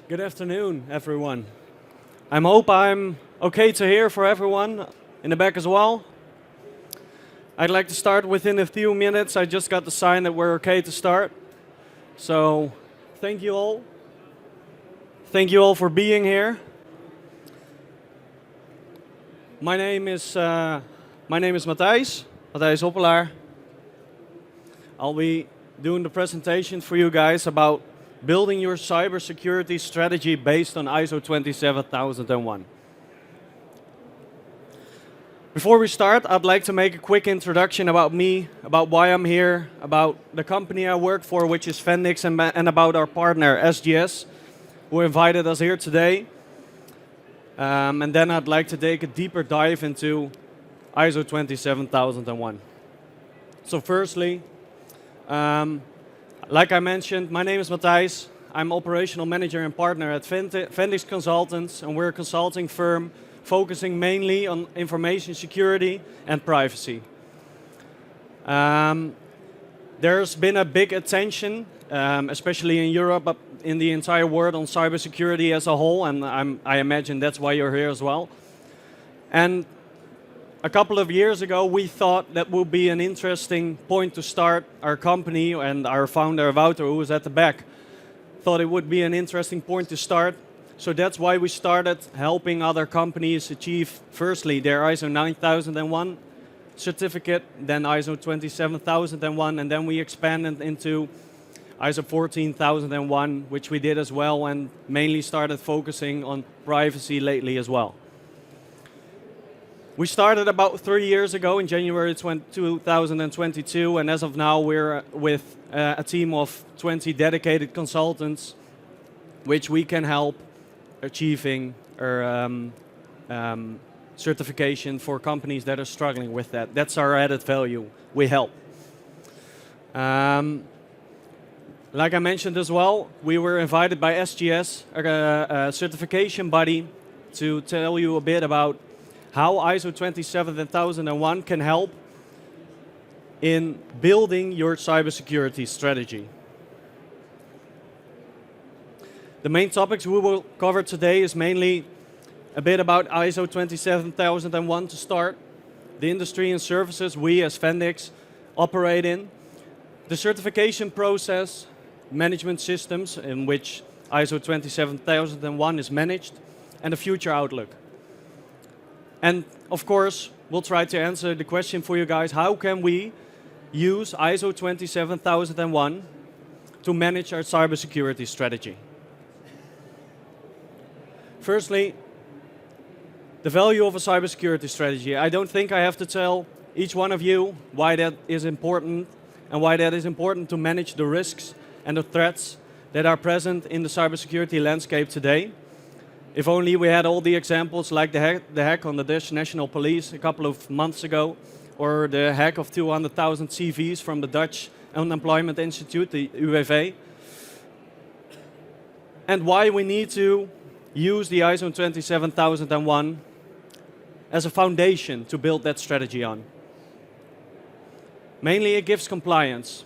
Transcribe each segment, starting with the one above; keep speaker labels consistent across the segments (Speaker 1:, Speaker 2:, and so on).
Speaker 1: Good afternoon, everyone. I hope I'm okay to hear for everyone in the back as well. I'd like to start within a few minutes. I just got the sign that we're okay to start. So thank you all. Thank you all for being here. My name is Mathijs Oppelaar. I'll be doing the presentation for you guys about building your cybersecurity strategy based on ISO 27001. Before we start, I'd like to make a quick introduction about me, about why I'm here, about the company I work for, which is Fendix, and about our partner, SGS, who invited us here today. And then I'd like to take a deeper dive into ISO 27001. So firstly, like I mentioned, my name is Mathijs. I'm operational manager and partner at Fendix Consultants, and we're a consulting firm focusing mainly on information security and privacy. There's been a big attention, especially in Europe, but in the entire world, on cybersecurity as a whole, and I imagine that's why you're here as well. And a couple of years ago, we thought that would be an interesting point to start our company, and our founder, Wouter, who was at the back, thought it would be an interesting point to start. So that's why we started helping other companies achieve, firstly, their ISO 9001 certificate, then ISO 27001, and then we expanded into ISO 14001, which we did as well, and mainly started focusing on privacy lately as well. We started about 3 years ago in January 2022, and as of now we're with a team of 20 dedicated consultants, which we can help achieving our certification for companies that are struggling with that. That's our added value. We help. Like I mentioned as well, we were invited by SGS, a certification body, to tell you a bit about how ISO 27001 can help in building your cybersecurity strategy. The main topics we will cover today is mainly a bit about ISO 27001 to start, the industry and services we as Fendix operate in, the certification process, management systems in which ISO 27001 is managed, and the future outlook. And of course, we'll try to answer the question for you guys, how can we use ISO 27001 to manage our cybersecurity strategy? Firstly, the value of a cybersecurity strategy. I don't think I have to tell each one of you why that is important and why that is important to manage the risks and the threats that are present in the cybersecurity landscape today. If only we had all the examples like the hack on the Dutch National Police a couple of months ago, or the hack of 200,000 CVs from the Dutch Unemployment Institute, the UWV. And why we need to use the ISO 27001 as a foundation to build that strategy on. Mainly it gives compliance,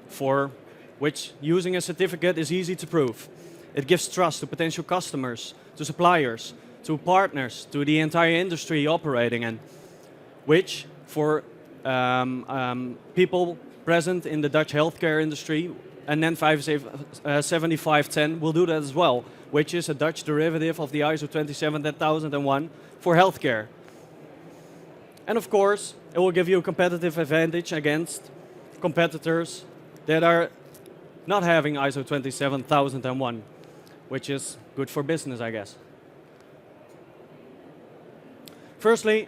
Speaker 1: for which using a certificate is easy to prove. It gives trust to potential customers, to suppliers, to partners, to the entire industry operating in, which for people present in the Dutch healthcare industry, and then 7510 will do that as well, which is a Dutch derivative of the ISO 27001 for healthcare. And of course, it will give you a competitive advantage against competitors that are not having ISO 27001. Which is good for business, I guess. Firstly,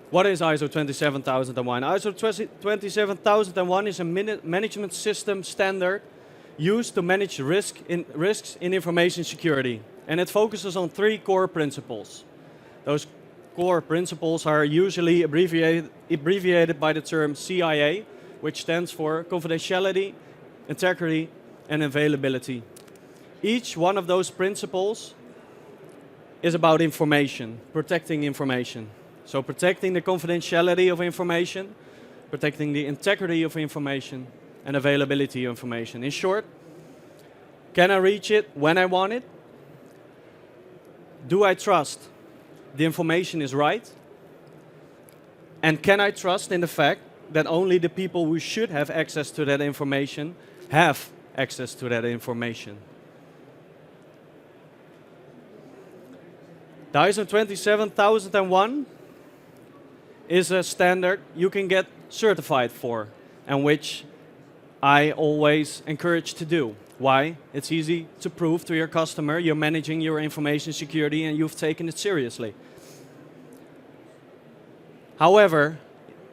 Speaker 1: what is ISO 27001? ISO 27001 is a management system standard used to manage risks in information security. And it focuses on 3 core principles. Those core principles are usually abbreviated by the term CIA, which stands for confidentiality, integrity, and availability. Each one of those principles is about information, protecting information. So protecting the confidentiality of information, protecting the integrity of information, and availability of information. In short, can I reach it when I want it? do I trust the information is right? And can I trust in the fact that only the people who should have access to that information have access to that information? The ISO 27001 is a standard you can get certified for, and which I always encourage to do. Why? It's easy to prove to your customer you're managing your information security and you've taken it seriously. However,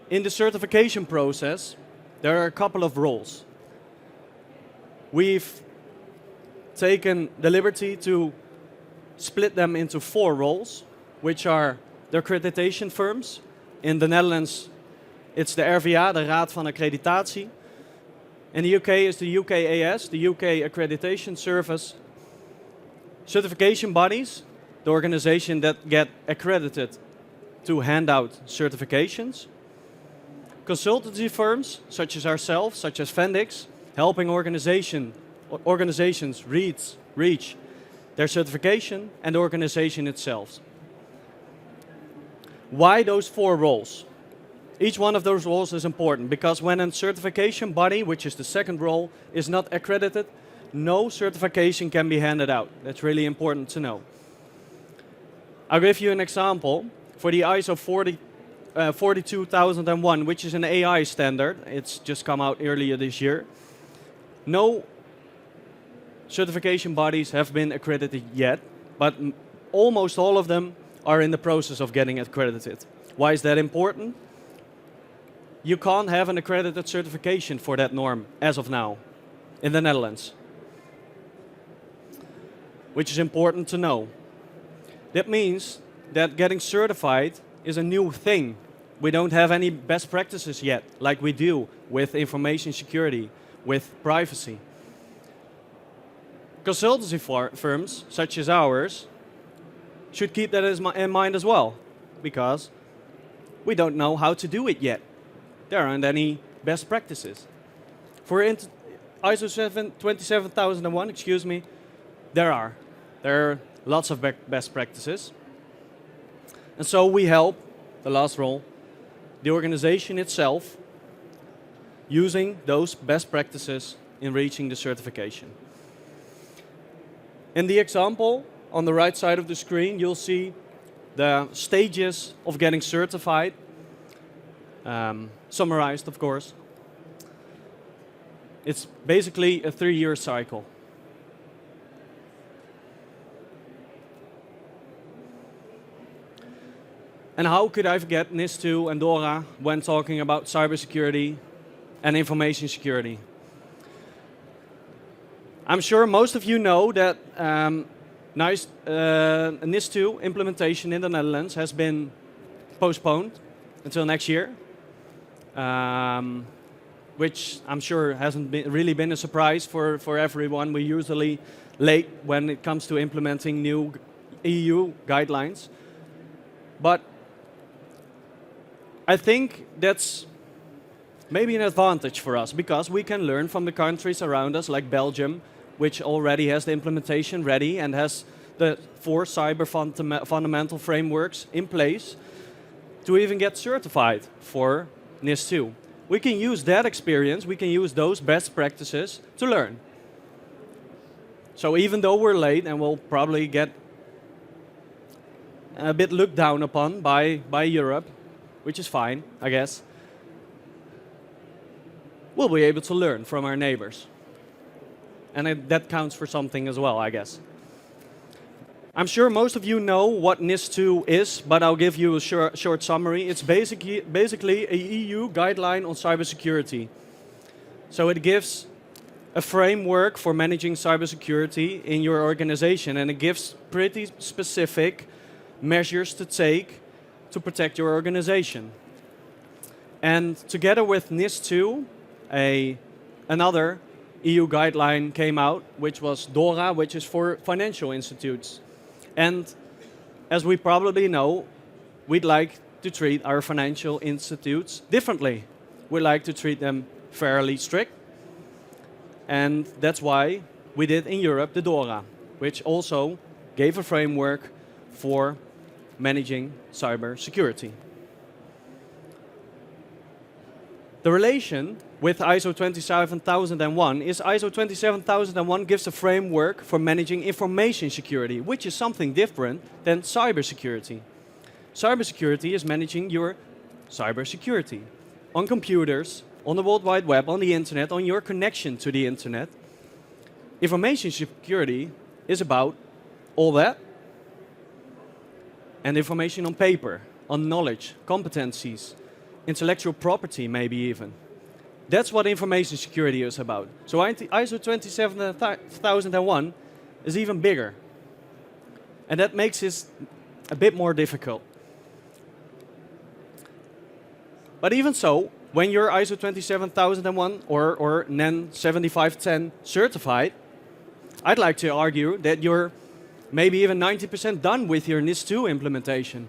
Speaker 1: in the certification process, there are a couple of roles. We've taken the liberty to split them into 4 roles, which are the accreditation firms. In the Netherlands, it's the RVA, de Raad van Accreditatie. In the UK, it's the UKAS, the UK Accreditation Service. Certification bodies, the organization that get accredited to hand out certifications. Consultancy firms, such as ourselves, such as Fendix, helping organizations reach their certification, and the organization itself. Why those 4 roles? Each one of those roles is important because when a certification body, which is the second role, is not accredited, no certification can be handed out. That's really important to know. I'll give you an example. For the ISO 42001, which is an AI standard, it's just come out earlier this year, no certification bodies have been accredited yet, but almost all of them are in the process of getting accredited. Why is that important? You can't have an accredited certification for that norm as of now in the Netherlands, which is important to know. That means that getting certified is a new thing. We don't have any best practices yet, like we do with information security, with privacy. Consultancy firms, such as ours, should keep that in mind as well, because we don't know how to do it yet. There aren't any best practices. For ISO 27001, there are lots of best practices. And so we help, the last role, the organization itself using those best practices in reaching the certification. In the example, on the right side of the screen, you'll see the stages of getting certified, summarized, of course. It's basically a 3-year cycle. And how could I forget NIS2 and DORA when talking about cybersecurity and information security? I'm sure most of you know that NIS2 implementation in the Netherlands has been postponed until next year, which I'm sure hasn't really been a surprise for everyone. We're usually late when it comes to implementing new EU guidelines. But I think that's maybe an advantage for us because we can learn from the countries around us, like Belgium, which already has the implementation ready and has the 4 cyber fundamental frameworks in place to even get certified for NIS2. We can use that experience, we can use those best practices to learn. So even though we're late and we'll probably get a bit looked down upon by Europe, which is fine, I guess, we'll be able to learn from our neighbors. And that counts for something as well, I guess. I'm sure most of you know what NIS2 is, but I'll give you a short summary. It's basically a EU guideline on cybersecurity. So it gives a framework for managing cybersecurity in your organization, and it gives pretty specific measures to take to protect your organization. And together with NIS2, another EU guideline came out, which was DORA, which is for financial institutes. And as we probably know, we'd like to treat our financial institutes differently. We like to treat them fairly strict. And that's why we did in Europe the DORA, which also gave a framework for managing cybersecurity. The relation with ISO 27001 is ISO 27001 gives a framework for managing information security, which is something different than cybersecurity. Cybersecurity is managing your cybersecurity on computers, on the World Wide Web, on the internet, on your connection to the internet. Information security is about all that, and information on paper, on knowledge, competencies, intellectual property maybe even. That's what information security is about. So ISO 27001 is even bigger. And that makes it a bit more difficult. But even so, when you're ISO 27001 or NEN 7510 certified, I'd like to argue that you're maybe even 90% done with your NIS2 implementation.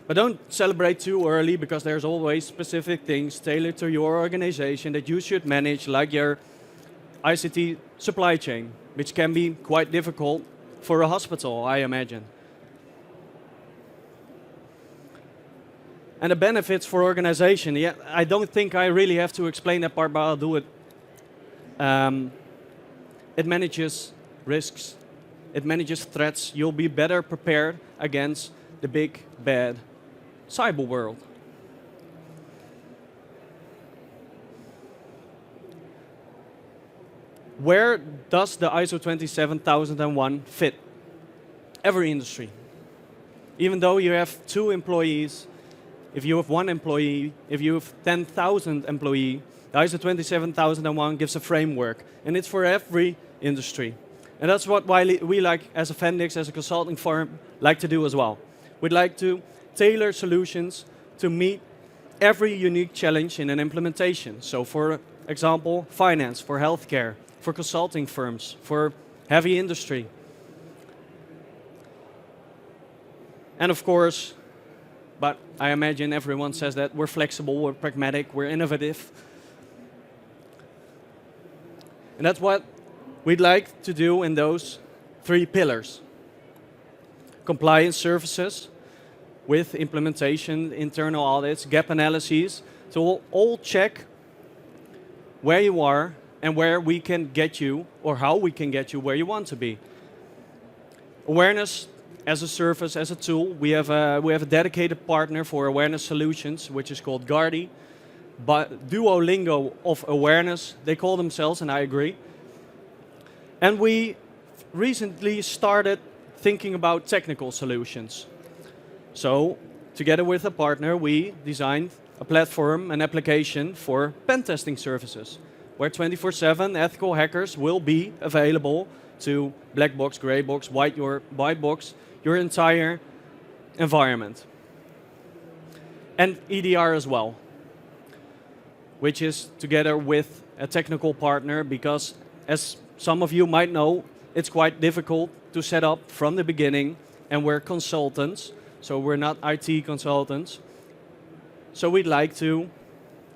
Speaker 1: But don't celebrate too early, because there's always specific things tailored to your organization that you should manage, like your ICT supply chain, which can be quite difficult for a hospital, I imagine. And the benefits for organization, yeah, I don't think I really have to explain that part, but I'll do it. It manages risks. It manages threats. You'll be better prepared against the big, bad cyber world. Where does the ISO 27001 fit? Every industry. Even though you have 2 employees, if you have 1 employee, if you have 10,000 employees, the ISO 27001 gives a framework, and it's for every industry. And that's what we like as a Fendix, as a consulting firm, like to do as well. We'd like to tailor solutions to meet every unique challenge in an implementation. So for example, finance, for healthcare, for consulting firms, for heavy industry. And of course, but I imagine everyone says that, we're flexible, we're pragmatic, we're innovative. And that's what we'd like to do in those 3 pillars. Compliance services with implementation, internal audits, gap analyses, so we'll all check where you are and where we can get you, or how we can get you where you want to be. Awareness as a service, as a tool. We have a dedicated partner for awareness solutions, which is called Gardi. But Duolingo of awareness, they call themselves, and I agree. And we recently started thinking about technical solutions. So, together with a partner, we designed a platform, an application for pen testing services, where 24/7 ethical hackers will be available to black box, gray box, white box, your entire environment. And EDR as well, which is together with a technical partner, because as some of you might know, it's quite difficult to set up from the beginning, and we're consultants, so we're not IT consultants. So we'd like to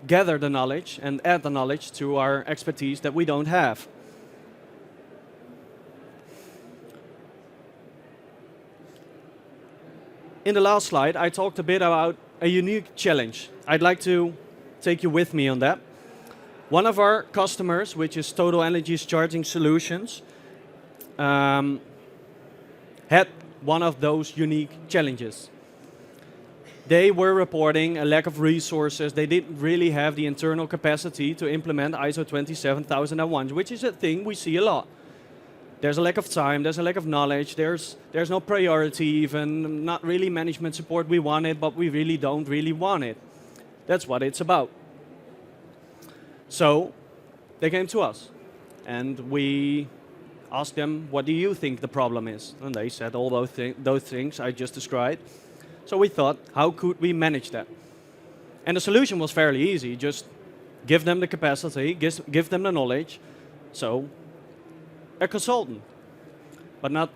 Speaker 1: gather the knowledge and add the knowledge to our expertise that we don't have. In the last slide, I talked a bit about a unique challenge. I'd like to take you with me on that. One of our customers, which is Total Energy's Charging Solutions, had one of those unique challenges. They were reporting a lack of resources. They didn't really have the internal capacity to implement ISO 27001, which is a thing we see a lot. There's a lack of time, there's a lack of knowledge, there's no priority even, not really management support. We want it, but we really don't really want it. That's what it's about. So they came to us, and we asked them, what do you think the problem is? And they said all those things I just described. So we thought, how could we manage that? And the solution was fairly easy. Just give them the capacity, give them the knowledge. So a consultant, but not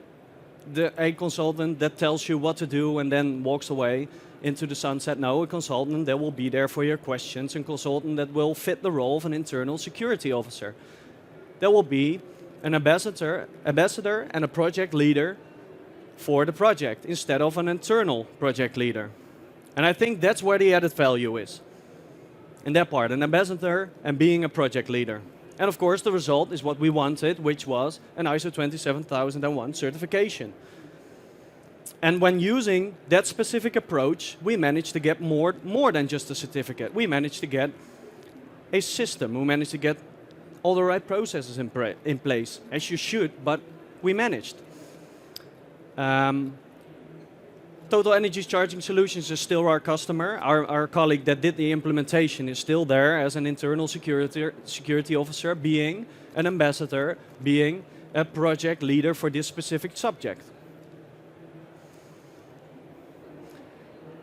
Speaker 1: a consultant that tells you what to do and then walks away into the sunset. No, a consultant that will be there for your questions, a consultant that will fit the role of an internal security officer. There will be an ambassador and a project leader for the project instead of an internal project leader. And I think that's where the added value is. In that part, an ambassador and being a project leader. And of course, the result is what we wanted, which was an ISO 27001 certification. And when using that specific approach, we managed to get more than just a certificate. We managed to get a system. We managed to get all the right processes in place, as you should, but we managed. Total Energy Charging Solutions is still our customer. Our colleague that did the implementation is still there as an internal security officer, being an ambassador, being a project leader for this specific subject.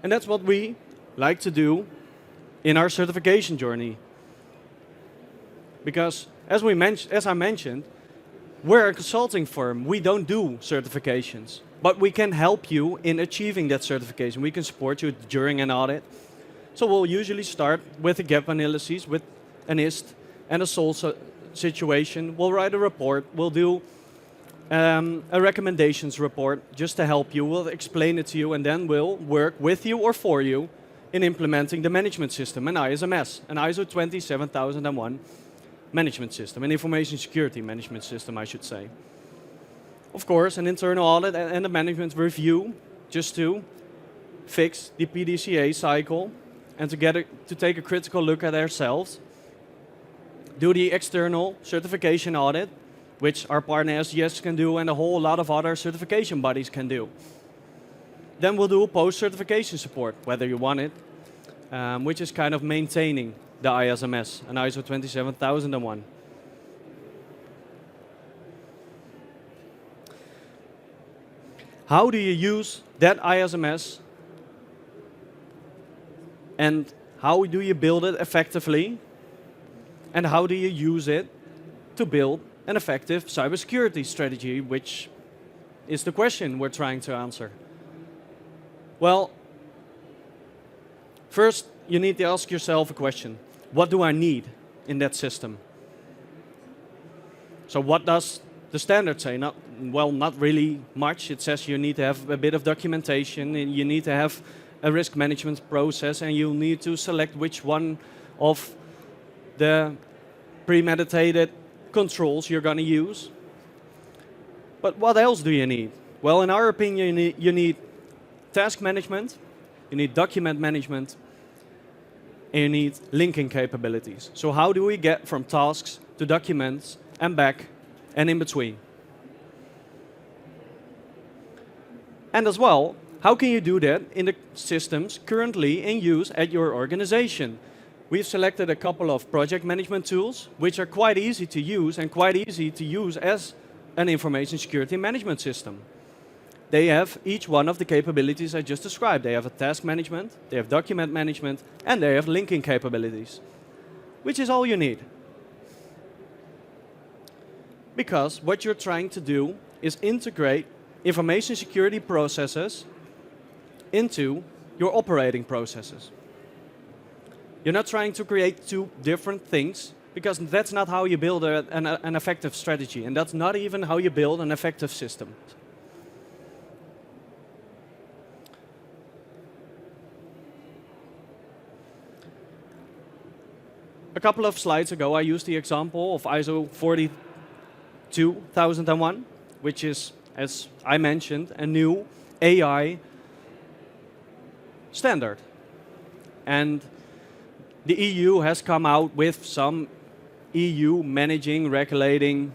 Speaker 1: And that's what we like to do in our certification journey. Because as I mentioned, we're a consulting firm. We don't do certifications, but we can help you in achieving that certification. We can support you during an audit. So we'll usually start with a gap analysis, with an IST and a SOL situation. We'll write a report. We'll do a recommendations report just to help you. We'll explain it to you, and then we'll work with you or for you in implementing the management system, an ISMS, an ISO 27001 management system, an information security management system, I should say. Of course, an internal audit and a management review just to fix the PDCA cycle and to take a critical look at ourselves. Do the external certification audit, which our partner SGS can do and a whole lot of other certification bodies can do. Then we'll do post-certification support, whether you want it, which is kind of maintaining the ISMS, an ISO 27001. How do you use that ISMS and how do you build it effectively and how do you use it to build an effective cybersecurity strategy, which is the question we're trying to answer? Well, first you need to ask yourself a question. What do I need in that system? So what does the standard say? Not really much. It says you need to have a bit of documentation, and you need to have a risk management process, and you'll need to select which one of the premeditated controls you're going to use. But what else do you need? Well, in our opinion, you need task management, you need document management, and you need linking capabilities. So how do we get from tasks to documents and back and in between? And as well, how can you do that in the systems currently in use at your organization? We've selected a couple of project management tools, which are quite easy to use and quite easy to use as an information security management system. They have each one of the capabilities I just described. They have a task management, they have document management, and they have linking capabilities, which is all you need. Because what you're trying to do is integrate information security processes into your operating processes. You're not trying to create two different things, because that's not how you build an effective strategy, and that's not even how you build an effective system. A couple of slides ago, I used the example of ISO 42001, which is, as I mentioned, a new AI standard. And the EU has come out with some EU managing, regulating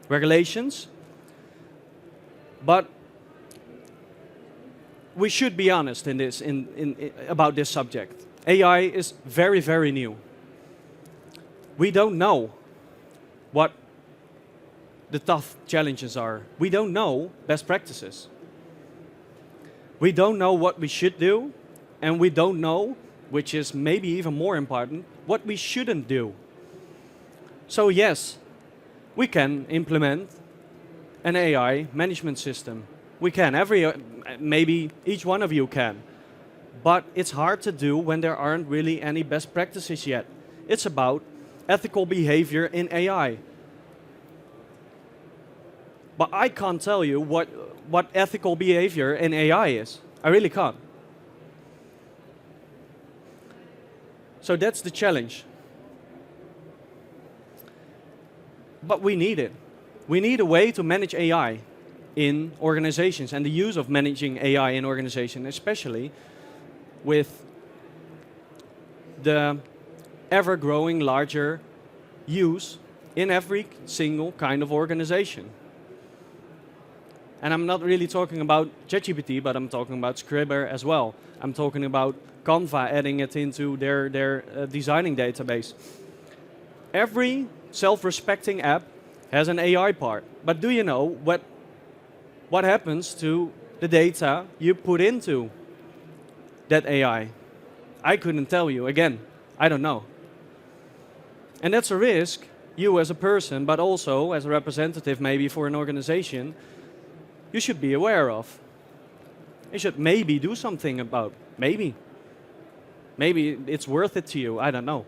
Speaker 1: regulations. But we should be honest in this, about this subject. AI is very, very new. We don't know what the tough challenges are. We don't know best practices. We don't know what we should do, and we don't know, which is maybe even more important, what we shouldn't do. So yes, we can implement an AI management system. We can, maybe each one of you can. But it's hard to do when there aren't really any best practices yet. It's about ethical behavior in AI. But I can't tell you what ethical behavior in AI is. I really can't. So that's the challenge. But we need it. We need a way to manage AI in organizations and the use of managing AI in organizations, especially with the ever-growing larger use in every single kind of organization. And I'm not really talking about ChatGPT, but I'm talking about Scriber as well. I'm talking about Canva adding it into their designing database. Every self-respecting app has an AI part. But do you know what happens to the data you put into that AI? I couldn't tell you. Again, I don't know. And that's a risk you as a person, but also as a representative maybe for an organization, you should be aware of. You should maybe do something about. Maybe. Maybe it's worth it to you. I don't know.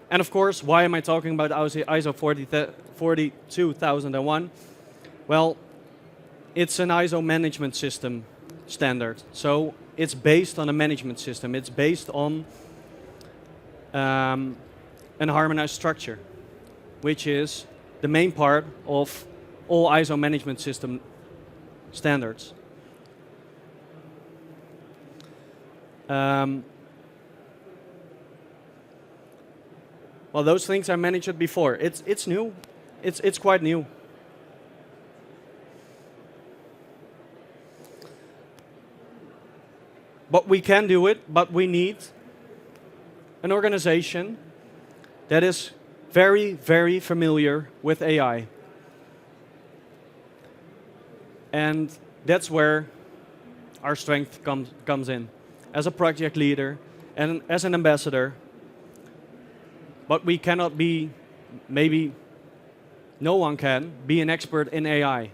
Speaker 1: And of course, why am I talking about ISO 42001? Well, it's an ISO management system standard. So it's based on a management system. It's based on an harmonized structure, which is the main part of all ISO management system standards. Well, those things I mentioned before. It's new. It's quite new. But we can do it, but we need an organization that is very, very familiar with AI. And that's where our strength comes in. As a project leader and as an ambassador. But we cannot be, maybe no one can, be an expert in AI.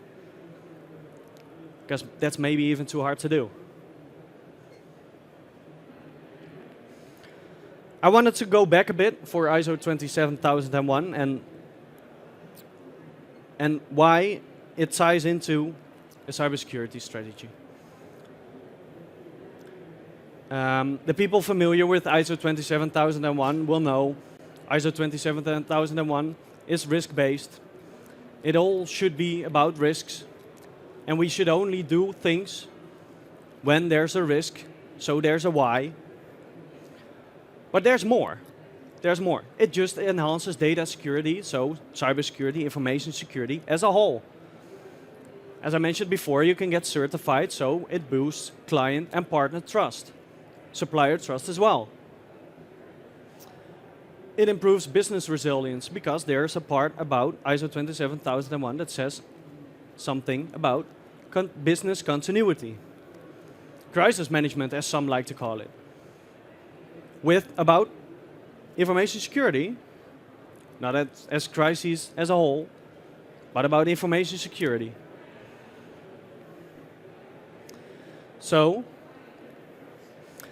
Speaker 1: Because that's maybe even too hard to do. I wanted to go back a bit for ISO 27001 and why it ties into a cybersecurity strategy. The people familiar with ISO 27001 will know ISO 27001 is risk-based. It all should be about risks. And we should only do things when there's a risk, so there's a why. But there's more. There's more. It just enhances data security, so cybersecurity, information security as a whole. As I mentioned before, you can get certified, so it boosts client and partner trust, supplier trust as well. It improves business resilience because there's a part about ISO 27001 that says something about business continuity. Crisis management, as some like to call it. About information security, not as crises as a whole, but about information security. So,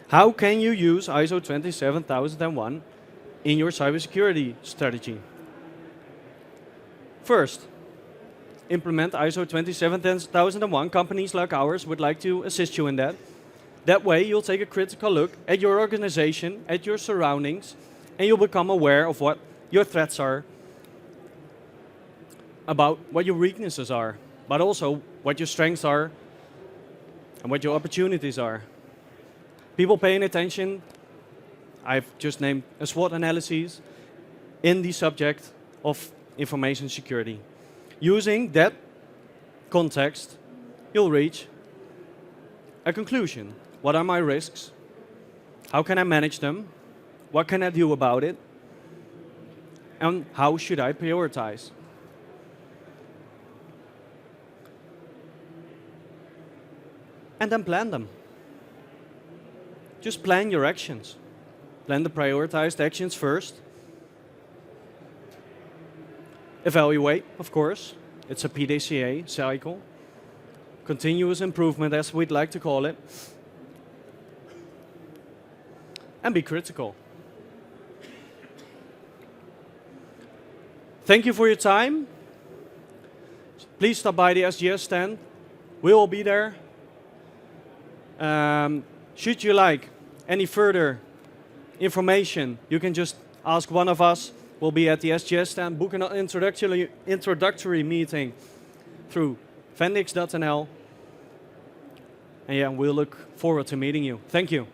Speaker 1: how can you use ISO 27001 in your cybersecurity strategy? First, implement ISO 27001. Companies like ours would like to assist you in that. That way, you'll take a critical look at your organization, at your surroundings, and you'll become aware of what your threats are, about what your weaknesses are, but also what your strengths are and what your opportunities are. People paying attention, I've just named a SWOT analysis in the subject of information security. Using that context, you'll reach a conclusion. What are my risks? How can I manage them? What can I do about it? And how should I prioritize? And then plan them. Just plan your actions. Plan the prioritized actions first. Evaluate, of course. It's a PDCA cycle. Continuous improvement, as we'd like to call it. And be critical. Thank you for your time. please stop by the SGS stand. We will be there. Should you like any further information, you can just ask one of us. We'll be at the SGS stand. Book an introductory meeting through Fendix.nl. And yeah, we'll look forward to meeting you. Thank you.